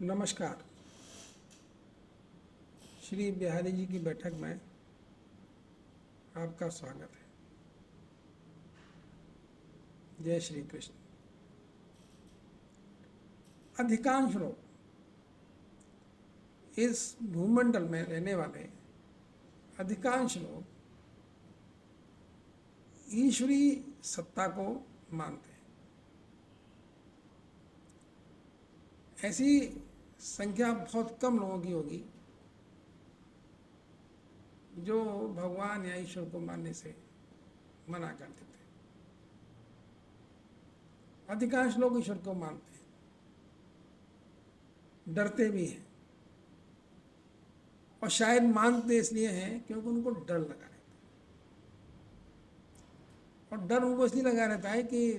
नमस्कार। श्री बिहारी जी की बैठक में आपका स्वागत है। जय श्री कृष्ण। अधिकांश लोग, इस भूमंडल में रहने वाले अधिकांश लोग ईश्वरीय सत्ता को मानते हैं। ऐसी संख्या बहुत कम लोगों की होगी जो भगवान या ईश्वर को मानने से मना कर देते हैं। अधिकांश लोग ईश्वर को मानते हैं, डरते भी हैं, और शायद मानते इसलिए हैं क्योंकि उनको डर लगा रहता है। और डर उनको इसलिए लगा रहता है कि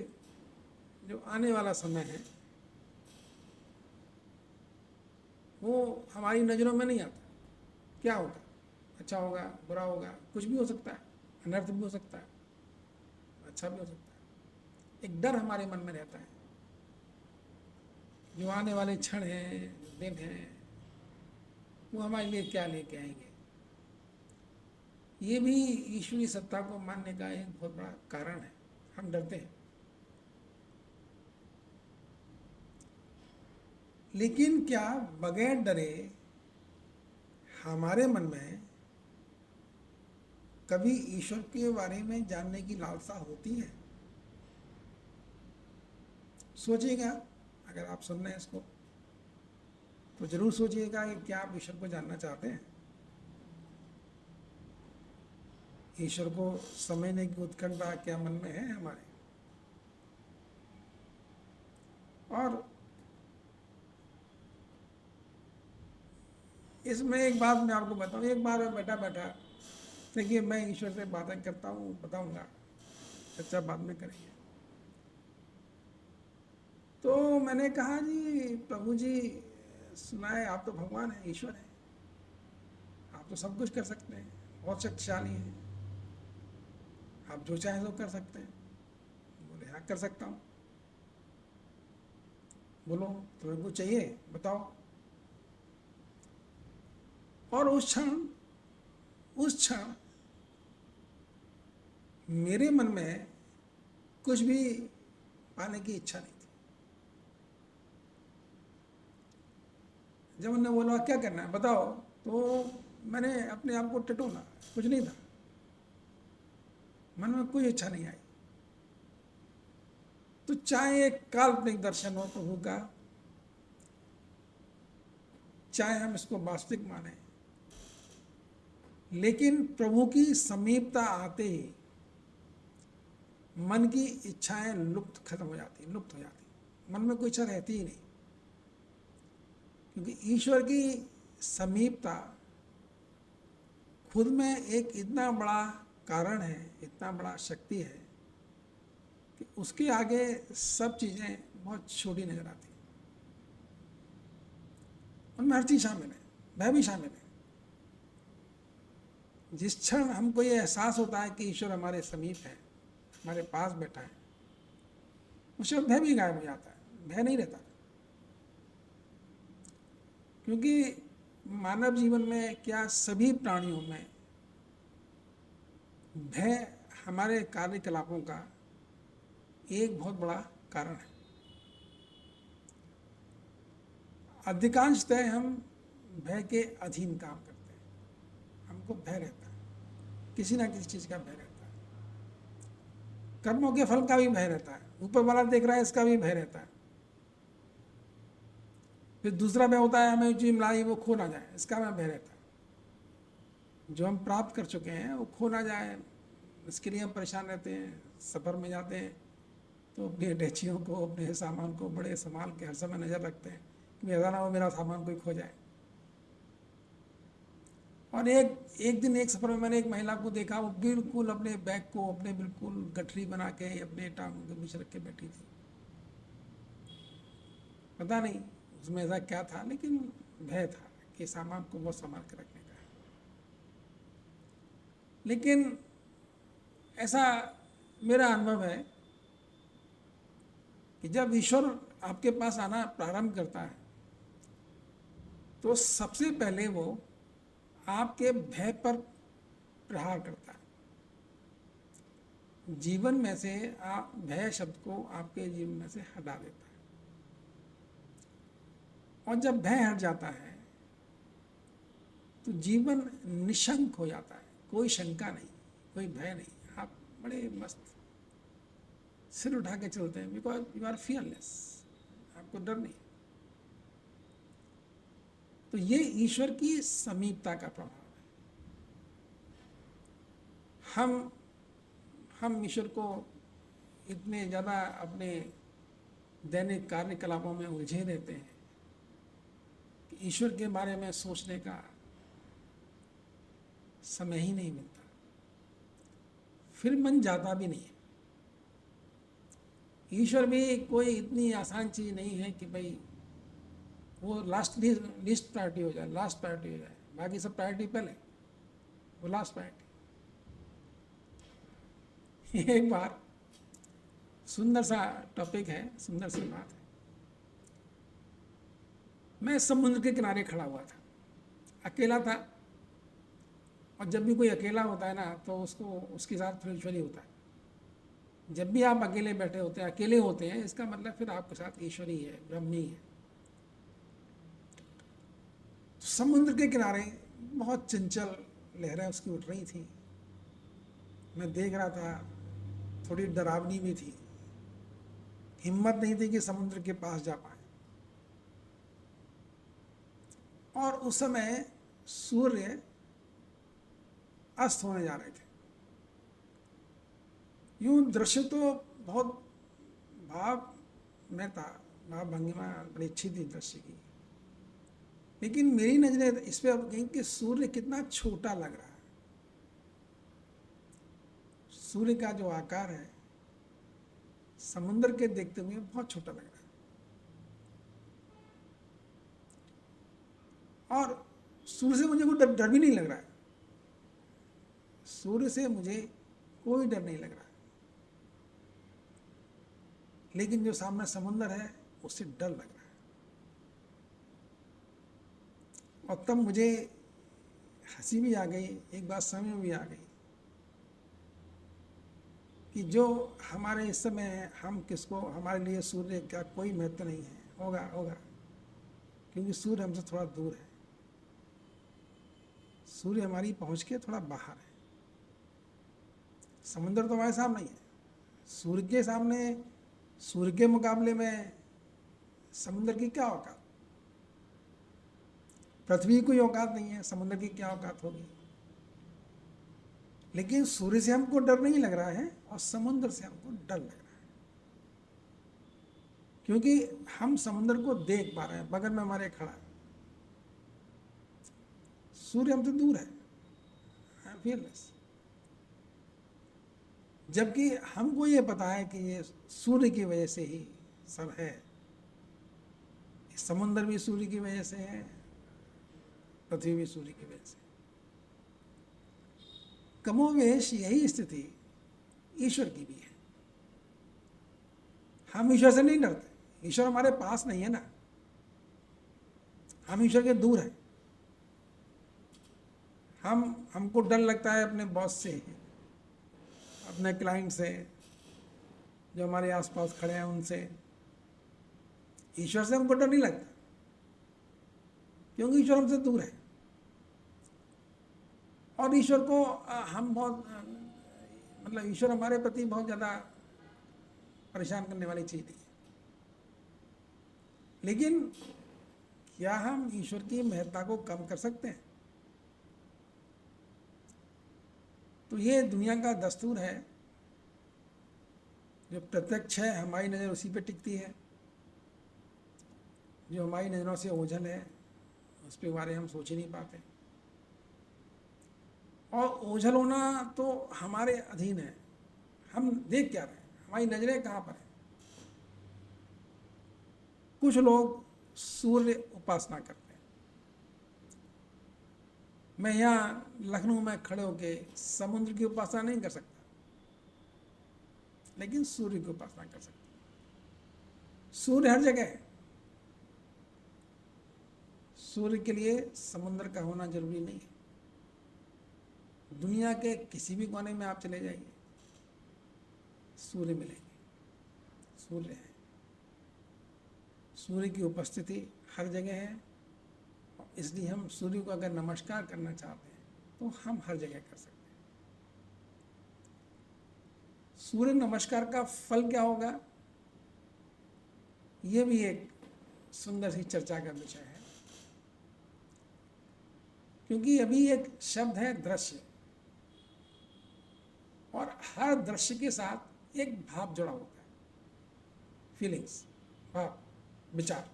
जो आने वाला समय है वो हमारी नज़रों में नहीं आता। क्या होगा, अच्छा होगा, बुरा होगा, कुछ भी हो सकता है, अनर्थ भी हो सकता है, अच्छा भी हो सकता है। एक डर हमारे मन में रहता है। जो आने वाले क्षण हैं, दिन हैं, वो हमारे लिए क्या लेके आएंगे। ये भी ईश्वरीय सत्ता को मानने का एक बहुत बड़ा कारण है। हम डरते हैं। लेकिन क्या बगैर डरे हमारे मन में कभी ईश्वर के बारे में जानने की लालसा होती है? सोचिएगा। अगर आप सुन रहे हैं इसको तो जरूर सोचिएगा कि क्या आप ईश्वर को जानना चाहते हैं। ईश्वर को समझने की उत्कंठा क्या मन में है हमारे? और इसमें एक बात मैं आपको बताऊं। एक बार मैं बैठा बैठा, देखिए, मैं ईश्वर से बातें करता हूँ, बताऊंगा, अच्छा बाद में करेंगे। तो मैंने कहा, जी प्रभु जी, सुना है आप तो भगवान हैं, ईश्वर हैं, आप तो सब कुछ कर सकते हैं, बहुत शक्तिशाली हैं, आप जो चाहें तो कर सकते हैं। बोले, हाँ कर सकता हूँ। बोलो तुम्हें कुछ चाहिए, बताओ। और उस क्षण मेरे मन में कुछ भी पाने की इच्छा नहीं थी। जब उन्होंने बोला क्या करना है बताओ, तो मैंने अपने आप को टटोला। कुछ नहीं था, मन में कोई इच्छा नहीं आई। तो चाहे एक काल्पनिक दर्शन हो प्रभु का, चाहे हम इसको वास्तविक माने, लेकिन प्रभु की समीपता आते ही मन की इच्छाएं खत्म हो जाती, लुप्त हो जाती। मन में कोई इच्छा रहती ही नहीं, क्योंकि ईश्वर की समीपता खुद में एक इतना बड़ा कारण है, इतना बड़ा शक्ति है कि उसके आगे सब चीज़ें बहुत छोटी नजर आती। उनमें हर चीज़ शामिल है, वह भी शामिल है। जिस क्षण हमको ये एहसास होता है कि ईश्वर हमारे समीप है, हमारे पास बैठा है, उस वक्त भय भी गायब हो जाता है। भय नहीं रहता, क्योंकि मानव जीवन में, क्या सभी प्राणियों में, भय हमारे कार्यकलापों का एक बहुत बड़ा कारण है। अधिकांशतः हम भय के अधीन काम करते हैं। हमको भय रहता है, किसी ना किसी चीज़ का भय रहता है। कर्मों के फल का भी भय रहता है, ऊपर वाला देख रहा है इसका भी भय रहता है। फिर दूसरा भय होता है हमें जो मिलाई वो खो ना जाए, इसका हमें भय रहता है। जो हम प्राप्त कर चुके हैं वो खो ना जाए, इसके लिए हम परेशान रहते हैं। सफ़र में जाते हैं तो अपनी अटैचियों को, अपने सामान को बड़े संभाल के हर समय नज़र रखते हैं कि ऐसा ना हो मेरा सामान कोई खो जाए। और एक दिन एक सफ़र में मैंने एक महिला को देखा, वो बिल्कुल अपने बैग को अपने बिल्कुल गठरी बना के अपने टांगों के बीच रख के बैठी थी। पता नहीं उसमें ऐसा क्या था, लेकिन भय था कि सामान को बहुत संभाल के रखने का है। लेकिन ऐसा मेरा अनुभव है कि जब ईश्वर आपके पास आना प्रारंभ करता है तो सबसे पहले वो आपके भय पर प्रहार करता है। जीवन में से आप भय शब्द को आपके जीवन में से हटा देता है। और जब भय हट जाता है तो जीवन निशंक हो जाता है, कोई शंका नहीं, कोई भय नहीं, आप बड़े मस्त सिर उठा के चलते हैं, बिकॉज यू आर फियरलेस, आपको डर नहीं। तो ये ईश्वर की समीपता का प्रभाव है। हम ईश्वर को इतने ज़्यादा अपने दैनिक कार्यकलापों में उलझे रहते हैं कि ईश्वर के बारे में सोचने का समय ही नहीं मिलता, फिर मन जाता भी नहीं है। ईश्वर भी कोई इतनी आसान चीज़ नहीं है कि भाई वो लिस्ट प्रायोरिटी हो जाए, लास्ट प्रायोरिटी हो जाए, बाकी सब प्रायोरिटी पहले, वो लास्ट प्रायोरिटी। एक बार सुंदर सा टॉपिक है, सुंदर सी बात है। मैं समुद्र के किनारे खड़ा हुआ था, अकेला था, और जब भी कोई अकेला होता है ना तो उसको उसके साथ फिर होता है। जब भी आप अकेले बैठे होते हैं, अकेले होते हैं, इसका मतलब फिर आपके साथ ईश्वर ही है, ब्रह्म ही है। समुद्र के किनारे बहुत चंचल लहरें उसकी उठ रही थी, मैं देख रहा था, थोड़ी डरावनी भी थी, हिम्मत नहीं थी कि समुद्र के पास जा पाए। और उस समय सूर्य अस्त होने जा रहे थे। यूं दृश्य तो बहुत भाव में था, भाव भंगिमा बड़ी अच्छी थी दृश्य की, लेकिन मेरी नजरें इस पर अब गई कि सूर्य कितना छोटा लग रहा है। सूर्य का जो आकार है समुद्र के देखते हुए बहुत छोटा लग रहा है। और सूर्य से मुझे कोई डर भी नहीं लग रहा है, सूर्य से मुझे कोई डर नहीं लग रहा है, लेकिन जो सामने समुद्र है उससे डर लग रहा है। और तब मुझे हंसी भी आ गई, एक बात समझ में भी आ गई कि जो हमारे इस समय हम किसको, हमारे लिए सूर्य का कोई महत्व नहीं है, होगा, क्योंकि सूर्य हमसे थोड़ा दूर है, सूर्य हमारी पहुंच के थोड़ा बाहर है। समुद्र तो हमारे सामने ही है, सूर्य के सामने, सूर्य के मुकाबले में समुद्र की क्या औकात, पृथ्वी की कोई औकात नहीं है, समुद्र की क्या औकात होगी। लेकिन सूर्य से हमको डर नहीं लग रहा है और समुद्र से हमको डर लग रहा है, क्योंकि हम समुद्र को देख पा रहे हैं, बगल में हमारे खड़ा है, सूर्य हमसे दूर है, फियरलेस। जबकि हमको ये पता है कि ये सूर्य की वजह से ही सब है, समुद्र भी सूर्य की वजह से है, पृथ्वी भी सूर्य की वजह से। कमोवेश यही स्थिति ईश्वर की भी है। हम ईश्वर से नहीं डरते, ईश्वर हमारे पास नहीं है ना, हम ईश्वर के दूर हैं। हमको डर लगता है अपने बॉस से, अपने क्लाइंट से, जो हमारे आसपास खड़े हैं उनसे। ईश्वर से हमको डर नहीं लगता, क्योंकि ईश्वर हमसे दूर है। और ईश्वर को हम बहुत मतलब ईश्वर हमारे प्रति बहुत ज़्यादा परेशान करने वाली चीज़ नहीं है। लेकिन क्या हम ईश्वर की महत्ता को कम कर सकते हैं? तो ये दुनिया का दस्तूर है, जो प्रत्यक्ष है हमारी नज़र उसी पे टिकती है, जो हमारी नज़रों से ओझल है उस पे बारे हम सोच ही नहीं पाते। और ओझल होना तो हमारे अधीन है, हम देख क्या रहे हैं, हमारी नज़रें कहाँ पर हैं। कुछ लोग सूर्य उपासना करते हैं। मैं यहाँ लखनऊ में खड़े होके समुद्र की उपासना नहीं कर सकता, लेकिन सूर्य की उपासना कर सकता हूँ। सूर्य हर जगह है, सूर्य के लिए समुद्र का होना जरूरी नहीं है। दुनिया के किसी भी कोने में आप चले जाइए, सूर्य मिलेंगे, सूर्य है। सूर्य की उपस्थिति हर जगह है, इसलिए हम सूर्य को अगर नमस्कार करना चाहते हैं तो हम हर जगह कर सकते हैं। सूर्य नमस्कार का फल क्या होगा, ये भी एक सुंदर सी चर्चा का विषय है, क्योंकि अभी एक शब्द है दृश्य, और हर दृश्य के साथ एक भाव जुड़ा होता है, फीलिंग्स, भाव, विचार।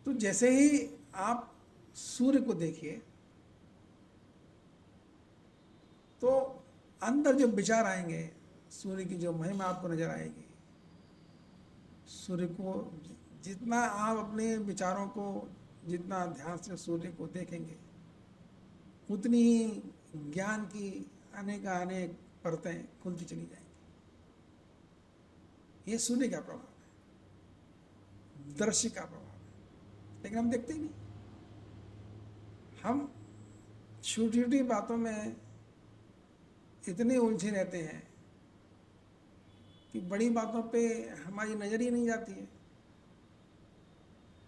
तो जैसे ही आप सूर्य को देखिए तो अंदर जो विचार आएंगे, सूर्य की जो महिमा आपको नजर आएगी, सूर्य को जितना आप अपने विचारों को जितना ध्यान से सूर्य को देखेंगे, उतनी ही ज्ञान की अनेक परतें खुलती चली जाएंगी। ये सूर्य का प्रभाव है, दृश्य का प्रभाव है, लेकिन हम देखते ही नहीं। हम छोटी छोटी बातों में इतने उलझे रहते हैं कि बड़ी बातों पे हमारी नजर ही नहीं जाती है।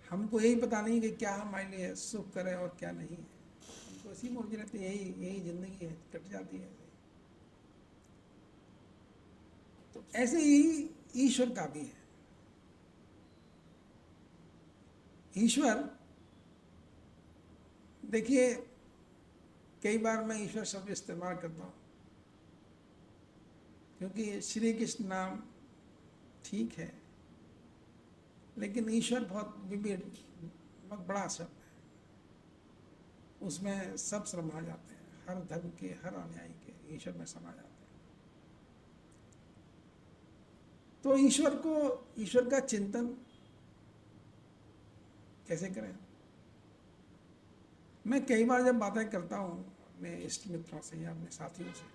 हमको यही पता नहीं कि क्या हमारे लिए सुख करे और क्या नहीं है, हमको इसी में उलझे रहते हैं। यही जिंदगी है, कट जाती है। तो ऐसे ही ईश्वर का भी है। ईश्वर, देखिए कई बार मैं ईश्वर शब्द इस्तेमाल करता हूँ क्योंकि श्री कृष्ण नाम ठीक है, लेकिन ईश्वर बहुत विविध, बहुत बड़ा शब्द है, उसमें सब समा जाते हैं, हर धर्म के, हर अनुयायी के ईश्वर में समा जाते हैं। तो ईश्वर का चिंतन कैसे करें? मैं कई बार जब बातें करता हूँ अपने इष्ट मित्रों से या अपने साथियों से,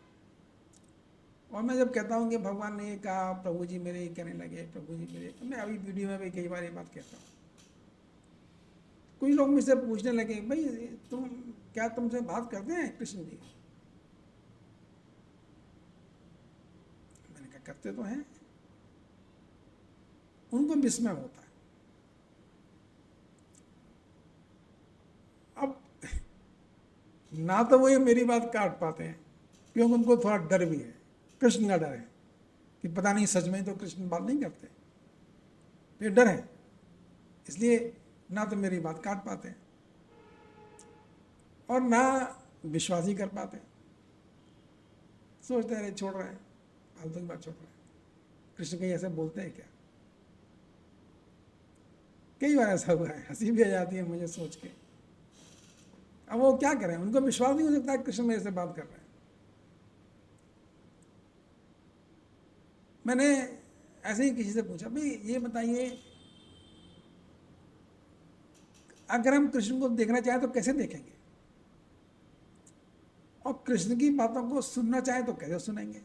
और मैं जब कहता हूँ कि भगवान ने ये कहा, प्रभु जी मेरे कहने लगे, प्रभु जी मेरे, मैं अभी वीडियो में भी कई बार ये बात कहता हूँ। कुछ लोग मुझसे पूछने लगे, भाई तुमसे बात करते हैं कृष्ण जी? मैंने कहा करते तो हैं। उनको विस्मय होता है। अब ना तो वो ये मेरी बात काट पाते हैं, क्योंकि उनको थोड़ा डर भी है, कृष्ण का डर है कि पता नहीं सच में तो कृष्ण बात नहीं करते, तो ये डर है, इसलिए ना तो मेरी बात काट पाते हैं और ना विश्वास ही कर पाते हैं। सोचते हैं छोड़ रहे हैं, फालतू की बात छोड़ रहे हैं, कृष्ण कहीं ऐसे बोलते हैं क्या? कई बार ऐसा हुआ है, हंसी भी आ जाती है मुझे सोच के। अब वो क्या करें, उनको विश्वास नहीं हो सकता कृष्ण मेरे से बात कर रहे हैं। मैंने ऐसे ही किसी से पूछा, भाई ये बताइए, अगर हम कृष्ण को देखना चाहें तो कैसे देखेंगे, और कृष्ण की बातों को सुनना चाहें तो कैसे सुनेंगे?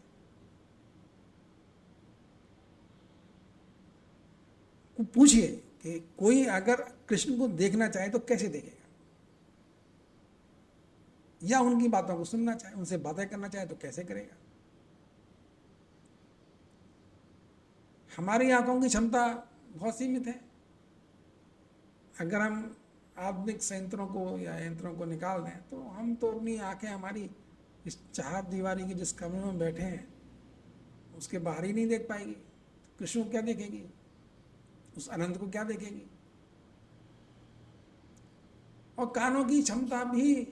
पूछिए कि कोई अगर कृष्ण को देखना चाहे तो कैसे देखेगा, या उनकी बातों को सुनना चाहे, उनसे बातें करना चाहे तो कैसे करेगा? हमारी आंखों की क्षमता बहुत सीमित है। अगर हम आधुनिक संयंत्रों को या यंत्रों को निकाल दें तो हम तो अपनी आंखें, हमारी इस चार दीवारी के जिस कमरे में बैठे हैं उसके बाहर ही नहीं देख पाएगी। कृष्ण को क्या देखेगी, उस अनंत को क्या देखेगी? और कानों की क्षमता भी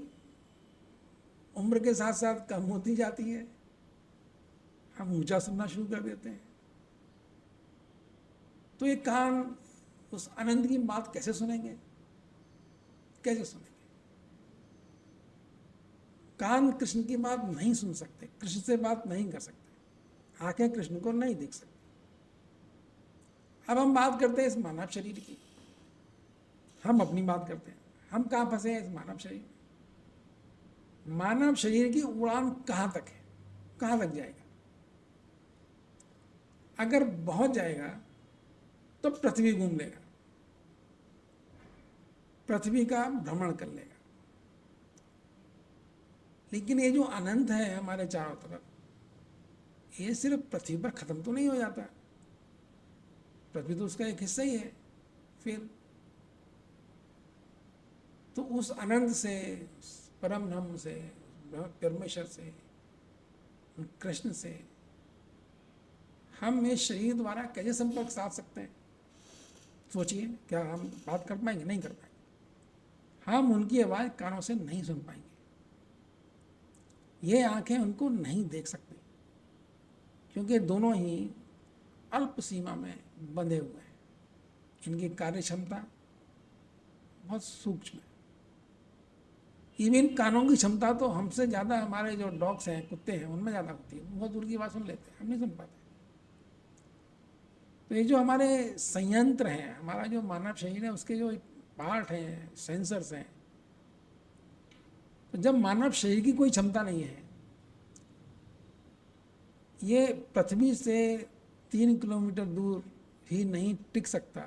उम्र के साथ साथ कम होती जाती है, हम ऊंचा सुनना शुरू कर देते हैं। तो ये कान उस अनंत की बात कैसे सुनेंगे, कैसे सुनेंगे? कान कृष्ण की बात नहीं सुन सकते, कृष्ण से बात नहीं कर सकते, आंखें कृष्ण को नहीं देख सकती। अब हम बात करते हैं इस मानव शरीर की, हम अपनी बात करते हैं, हम कहाँ फंसे हैं इस मानव शरीर में? मानव शरीर की उड़ान कहाँ तक है, कहाँ तक जाएगा? अगर बहुत जाएगा तो पृथ्वी घूम लेगा, पृथ्वी का भ्रमण कर लेगा। लेकिन ये जो अनंत है हमारे चारों तरफ, ये सिर्फ पृथ्वी पर खत्म तो नहीं हो जाता, पृथ्वी तो उसका एक हिस्सा ही है। फिर तो उस अनंत से, परम ब्रह्म से, परमेश्वर से, कृष्ण से हम इस शरीर द्वारा कैसे संपर्क साध सकते हैं? सोचिए, क्या हम बात कर पाएंगे? नहीं कर पाएंगे। हम उनकी आवाज़ कानों से नहीं सुन पाएंगे, ये आंखें उनको नहीं देख सकती, क्योंकि दोनों ही अल्प सीमा में बंधे हुए हैं। इनकी कार्य क्षमता बहुत सूक्ष्म है। इवन कानों की क्षमता तो हमसे ज़्यादा हमारे जो डॉग्स हैं, कुत्ते हैं, उनमें ज़्यादा होती है। बहुत दूर की बात सुन लेते हैं, हम नहीं सुन पाते। तो ये जो हमारे संयंत्र हैं, हमारा जो मानव शरीर है, उसके जो पार्ट हैं, सेंसर्स हैं, तो जब मानव शरीर की कोई क्षमता नहीं है, ये पृथ्वी से 3 किलोमीटर दूर ही नहीं टिक सकता,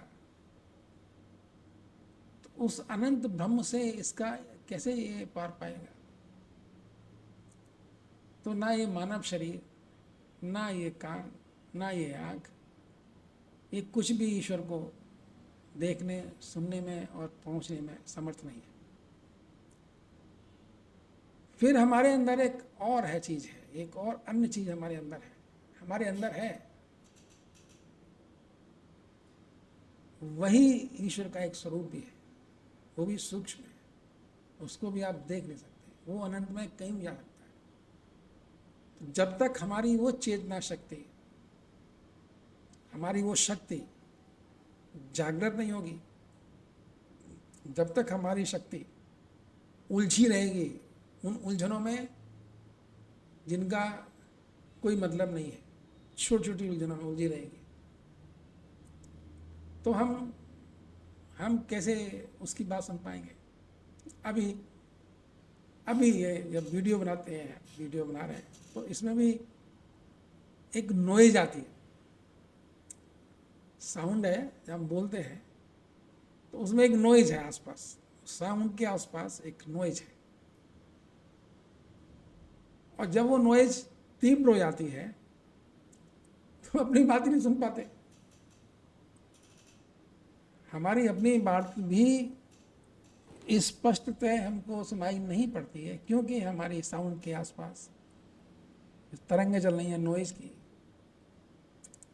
तो उस अनंत ब्रह्म से इसका कैसे ये पार पाएगा? तो ना ये मानव शरीर, ना ये कान, ना ये आँख, ये कुछ भी ईश्वर को देखने, सुनने में और पहुंचने में समर्थ नहीं है। फिर हमारे अंदर एक और है चीज़ है, एक और अन्य चीज़ हमारे अंदर है। हमारे अंदर है, वही ईश्वर का एक स्वरूप भी है, वो भी सूक्ष्म है, उसको भी आप देख नहीं सकते, वो अनंत में कहीं भी जा सकता है। तो जब तक हमारी वो चेतना शक्ति, हमारी वो शक्ति जागृत नहीं होगी, जब तक हमारी शक्ति उलझी रहेगी उन उलझनों में जिनका कोई मतलब नहीं है, छोटी छोटी उलझनों में उलझी रहेगी, तो हम कैसे उसकी बात सुन पाएंगे? अभी ये जब वीडियो बनाते हैं, वीडियो बना रहे हैं, तो इसमें भी एक नॉइज आती है, साउंड है, जब हम बोलते हैं तो उसमें एक नॉइज है आसपास, साउंड के आसपास एक नॉइज है, और जब वो नॉइज तीव्र हो जाती है तो अपनी बात ही नहीं सुन पाते। हमारी अपनी बात भी स्पष्टतः हमको सुनाई नहीं पड़ती है, क्योंकि हमारी साउंड के आसपास तरंगें चल रही हैं नॉइज की,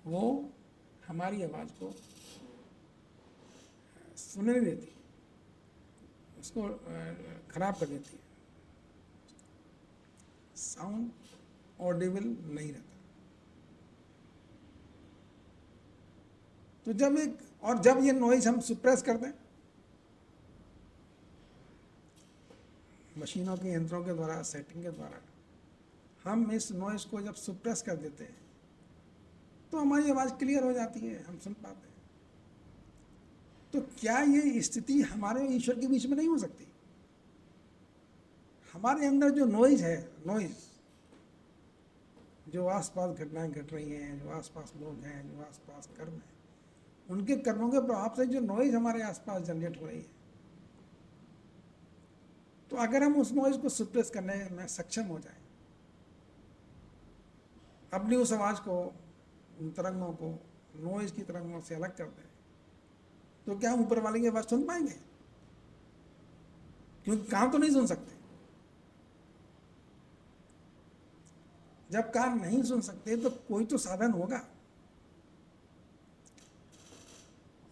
वो हमारी आवाज़ को सुनने नहीं देती, उसको खराब कर देती है, साउंड ऑडिबल नहीं रहता। तो जब ये नॉइज हम सुप्रेस कर दें, मशीनों के यंत्रों के द्वारा, सेटिंग के द्वारा हम इस नॉइज को जब सुप्रेस कर देते हैं, तो हमारी आवाज़ क्लियर हो जाती है, हम सुन पाते हैं। तो क्या ये स्थिति हमारे ईश्वर के बीच में नहीं हो सकती? हमारे अंदर जो नॉइज है, नॉइज जो आसपास घटनाएं घट रही हैं, जो आसपास लोग हैं, जो आसपास कर्म हैं, उनके कर्मों के प्रभाव से जो नॉइज हमारे आसपास जनरेट हो रही है, तो अगर हम उस नॉइज को सुप्रेस करने में सक्षम हो जाए, अपनी उस आवाज़ को, उन तरंगों को नॉइज की तरंगों से अलग कर दें, तो क्या हम ऊपर वाले की आवाज़ सुन पाएंगे? क्योंकि कान तो नहीं सुन सकते। जब कान नहीं सुन सकते तो कोई तो साधन होगा,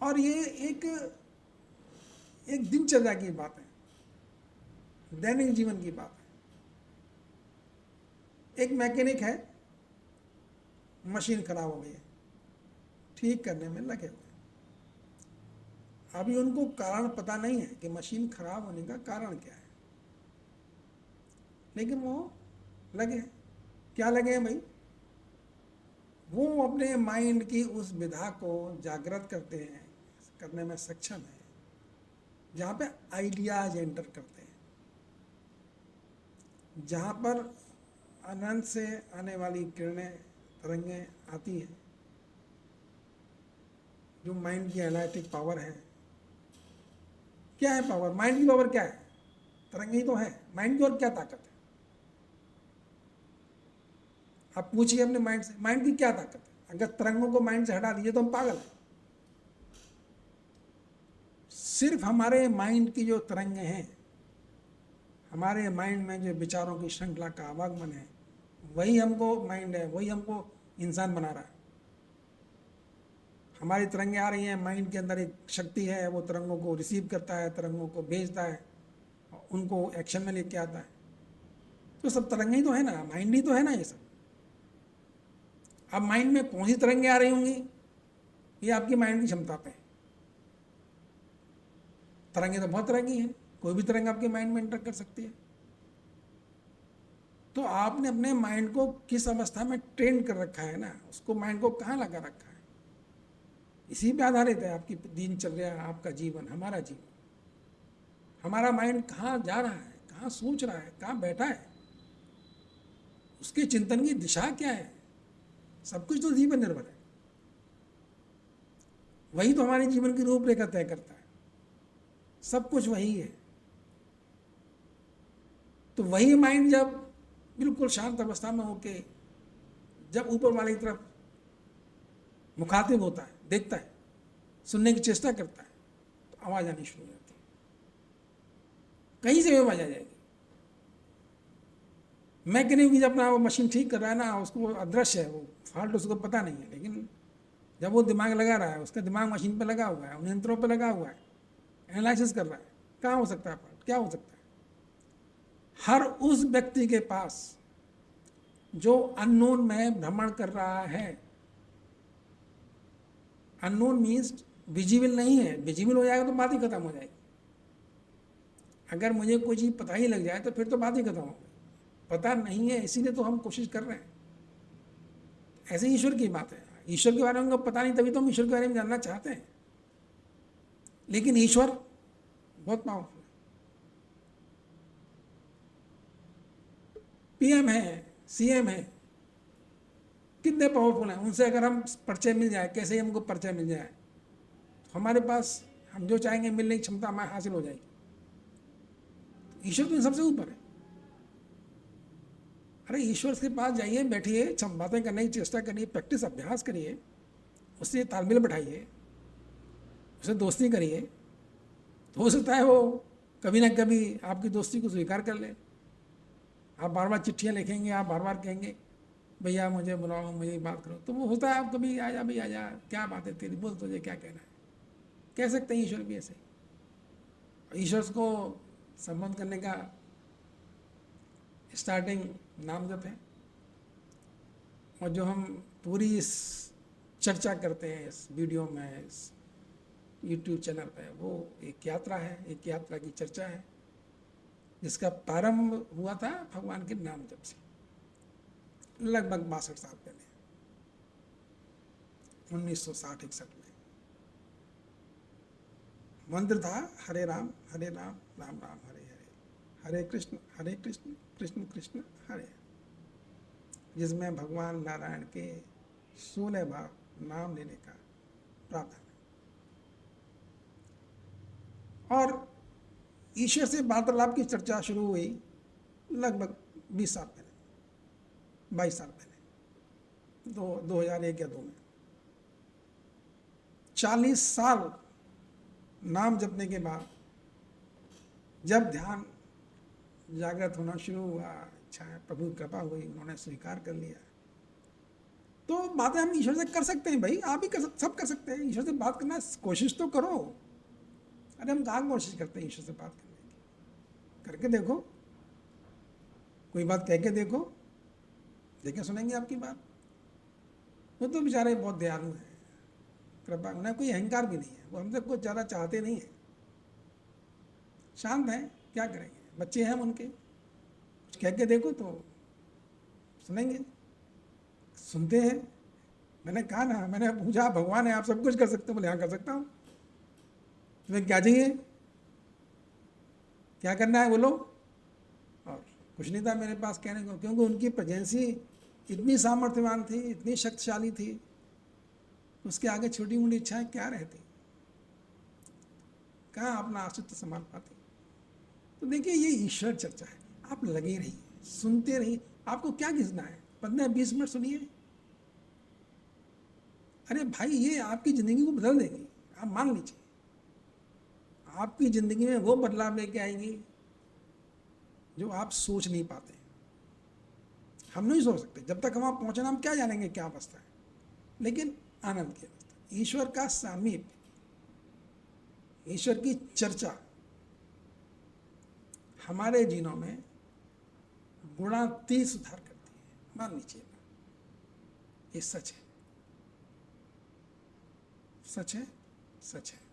और ये एक दिनचर्या की बात है, दैनिक जीवन की बात है। एक मैकेनिक है, मशीन खराब हो गई है, ठीक करने में लगे हुए, अभी उनको कारण पता नहीं है कि मशीन खराब होने का कारण क्या है, लेकिन वो लगे। क्या लगे हैं भाई? वो अपने माइंड की उस विधा को जागृत करने में सक्षम है, जहाँ पे आइडियाज एंटर करते हैं, जहाँ पर अनंत से आने वाली किरणें, तरंगें आती हैं, जो माइंड की एनालिटिक पावर है, क्या है पावर? माइंड की पावर क्या है? तरंगे ही तो है। माइंड की और क्या ताकत है? आप पूछिए अपने माइंड से, माइंड की क्या ताकत है? अगर तरंगों को माइंड से हटा दीजिए तो हम पागल हैं। सिर्फ हमारे माइंड की जो तरंगे हैं, हमारे माइंड में जो विचारों की श्रृंखला का आवागमन है, वही हमको माइंड है, वही हमको इंसान बना रहा है। हमारी तरंगे आ रही हैं, माइंड के अंदर एक शक्ति है, वो तरंगों को रिसीव करता है, तरंगों को भेजता है, उनको एक्शन में लेके आता है। तो सब तरंगे ही तो है ना, माइंड ही तो है ना ये सब। अब माइंड में कौन सी तरंगे आ रही होंगी, ये आपकी माइंड की क्षमता पे है। तरंगे तो बहुत तरह की हैं, कोई भी तरंग आपके माइंड में एंटर कर सकती है। तो आपने अपने माइंड को किस अवस्था में ट्रेन कर रखा है ना, उसको माइंड को कहाँ लगा रखा है, इसी पे आधारित है आपकी दिनचर्या, आपका जीवन, हमारा जीवन। हमारा माइंड कहाँ जा रहा है, कहाँ सोच रहा है, कहाँ बैठा है, उसके चिंतन की दिशा क्या है, सब कुछ तो उसी पर निर्भर है। वही तो हमारे जीवन की रूपरेखा तय करता है, सब कुछ वही है। तो वही माइंड जब बिल्कुल शांत अवस्था में होके जब ऊपर वाले की तरफ मुखातिब होता है, देखता है, सुनने की चेष्टा करता है, तो आवाज आनी शुरू हो जाती है। कहीं से भी आवाज आ जाएगी। मैकेनिक जब अपना वो मशीन ठीक कर रहा है ना, उसको अदृश्य है, वो फॉल्ट उसको पता नहीं है, लेकिन जब वो दिमाग लगा रहा है, उसका दिमाग मशीन पे लगा हुआ है, उन यंत्रों पे लगा हुआ है, एनालिसिस कर रहा है, कहाँ हो सकता है फॉल्ट, क्या हो सकता है। हर उस व्यक्ति के पास जो अननोन में भ्रमण कर रहा है, अननोन मीन्स विजिबल नहीं है, विजिबल हो जाएगा तो बात ही खत्म हो जाएगी। अगर मुझे कोई चीज़ पता ही लग जाए तो फिर तो बात ही खत्म हो गई। पता नहीं है, इसीलिए तो हम कोशिश कर रहे हैं। ऐसे ईश्वर की बात है, ईश्वर के बारे में हमको पता नहीं, तभी तो हम ईश्वर के बारे में जानना चाहते हैं। लेकिन ईश्वर बहुत पावरफुल है। पीएम है, सीएम है, कितने पावरफुल हैं। उनसे अगर हम परिचय मिल जाए, कैसे ही हमको परिचय मिल जाए, तो हमारे पास हम जो चाहेंगे मिलने की क्षमता हमारे हासिल हो जाएगी। तो ईश्वर तो इन सबसे ऊपर है। अरे ईश्वर के पास जाइए, बैठिए, बातें करने की चेष्टा करिए, प्रैक्टिस, अभ्यास करिए, उससे तालमेल बैठाइए, उससे दोस्ती करिए, तो हो सकता है वो कभी ना कभी आपकी दोस्ती को स्वीकार कर ले। आप बार बार चिट्ठियाँ लिखेंगे, आप बार बार कहेंगे भैया मुझे बुलाओ, मुझे बात करो, तो वो होता है आप कभी आजा भाई आजा, क्या बात है तेरी, बोल तुझे क्या कहना है। कह सकते हैं ईश्वर भी ऐसे। ईश्वर को संबोधन करने का स्टार्टिंग नाम जप है, और जो हम पूरी इस चर्चा करते हैं इस वीडियो में, इस यूट्यूब चैनल पे, वो एक यात्रा है, एक यात्रा की चर्चा है, जिसका प्रारंभ हुआ था भगवान के नाम जप से लगभग 62 साल पहले, 1960-61 में। मंत्र था हरे राम राम राम हरे हरे, हरे कृष्ण कृष्ण कृष्ण हरे, जिसमें भगवान नारायण के 16 बार नाम लेने का प्रावधान है। और ईश्वर से वार्तालाप की चर्चा शुरू हुई लगभग 20 साल पहले, 22 साल पहले, 2001 या 2 में। 40 साल नाम जपने के बाद जब ध्यान जागृत होना शुरू हुआ, इच्छा प्रभु की कृपा हुई, उन्होंने स्वीकार कर लिया, तो बातें हम ईश्वर से कर सकते हैं भाई, आप भी सब कर सकते हैं। ईश्वर से बात करना कोशिश तो करो। अरे हम कहाँ कोशिश करते हैं ईश्वर से बात करने की? करके देखो, कोई बात कह के देखो, देखें सुनेंगे आपकी बात। वो तो बेचारे बहुत दयालु हैं, कृपा, उन्हें कोई अहंकार भी नहीं है, वो हमसे कुछ ज़्यादा चाहते नहीं है, शांत हैं, क्या करेंगे, बच्चे हैं उनके, कुछ कह के देखो तो सुनेंगे, सुनते हैं। मैंने कहा ना, मैंने पूछा भगवान है, आप सब कुछ कर सकते हो? बोले हाँ कर सकता हूँ। तुम्हें क्या चाहिए, क्या करना है बोलो। और कुछ नहीं था मेरे पास कहने को, क्योंकि उनकी प्रेजेंसी इतनी सामर्थ्यवान थी, इतनी शक्तिशाली थी, उसके आगे छोटी मोटी इच्छाएं क्या रहती। कहाँ अपना अस्तित्व संभाल पाते। तो देखिए ये ईश्वर चर्चा है, आप लगे रहिए, सुनते रहिए। आपको क्या घिसना है, 15-20 मिनट सुनिए। अरे भाई ये आपकी ज़िंदगी को बदल देगी, आप मान लीजिए। आपकी ज़िंदगी में वो बदलाव लेके आएंगी जो आप सोच नहीं पाते। हम नहीं सोच सकते, जब तक हम वहाँ पहुँचना हम क्या जानेंगे क्या अवस्था है। लेकिन आनंद की अवस्था, ईश्वर का सामीप्य, ईश्वर की चर्चा हमारे जीनों में गुणातीत सुधार करती है। मान लीजिए, ये सच है, सच है, सच है।